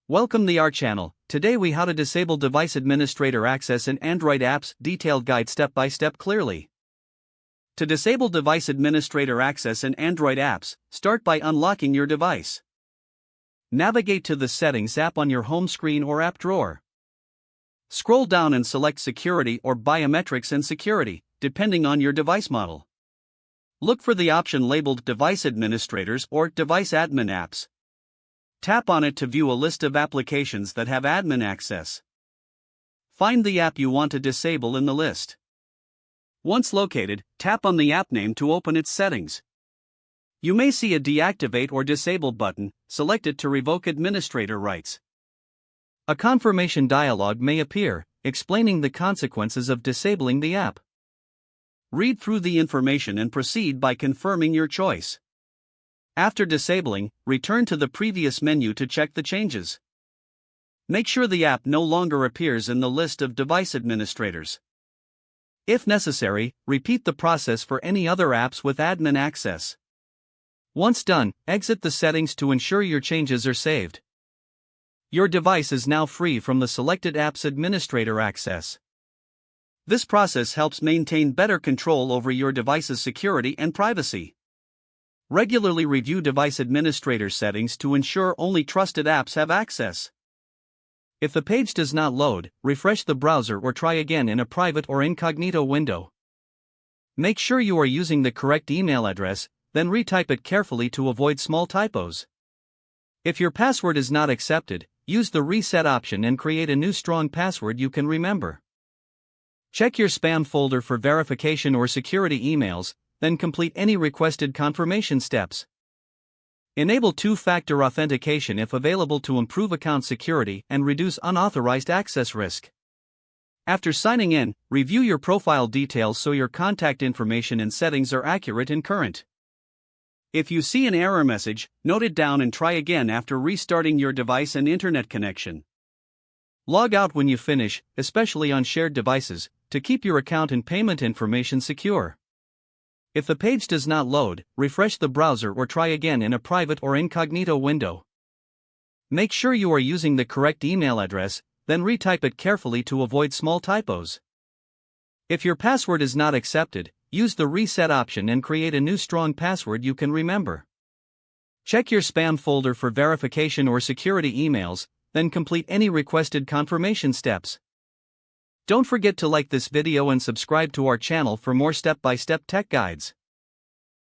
Welcome to our channel. Today we how to disable device administrator access in Android apps, detailed guide step by step clearly. To disable device administrator access in Android apps, start by unlocking your device. Navigate to the Settings app on your home screen or app drawer. Scroll down and select Security or Biometrics and Security, depending on your device model. Look for the option labeled Device Administrators or Device Admin Apps. Tap on it to view a list of applications that have admin access. Find the app you want to disable in the list. Once located, tap on the app name to open its settings. You may see a Deactivate or Disable button. Select it to revoke administrator rights. A confirmation dialog may appear, explaining the consequences of disabling the app. Read through the information and proceed by confirming your choice. After disabling, return to the previous menu to check the changes. Make sure the app no longer appears in the list of device administrators. If necessary, repeat the process for any other apps with admin access. Once done, exit the settings to ensure your changes are saved. Your device is now free from the selected app's administrator access. This process helps maintain better control over your device's security and privacy. Regularly review device administrator settings to ensure only trusted apps have access. If the page does not load, refresh the browser or try again in a private or incognito window. Make sure you are using the correct email address, then retype it carefully to avoid small typos. If your password is not accepted, use the reset option and create a new strong password you can remember. Check your spam folder for verification or security emails, then complete any requested confirmation steps. Enable two-factor authentication if available to improve account security and reduce unauthorized access risk. After signing in, review your profile details so your contact information and settings are accurate and current. If you see an error message, note it down and try again after restarting your device and internet connection. Log out when you finish, especially on shared devices, to keep your account and payment information secure. If the page does not load, refresh the browser or try again in a private or incognito window. Make sure you are using the correct email address, then retype it carefully to avoid small typos. If your password is not accepted, use the reset option and create a new strong password you can remember. Check your spam folder for verification or security emails, then complete any requested confirmation steps. Don't forget to like this video and subscribe to our channel for more step-by-step tech guides.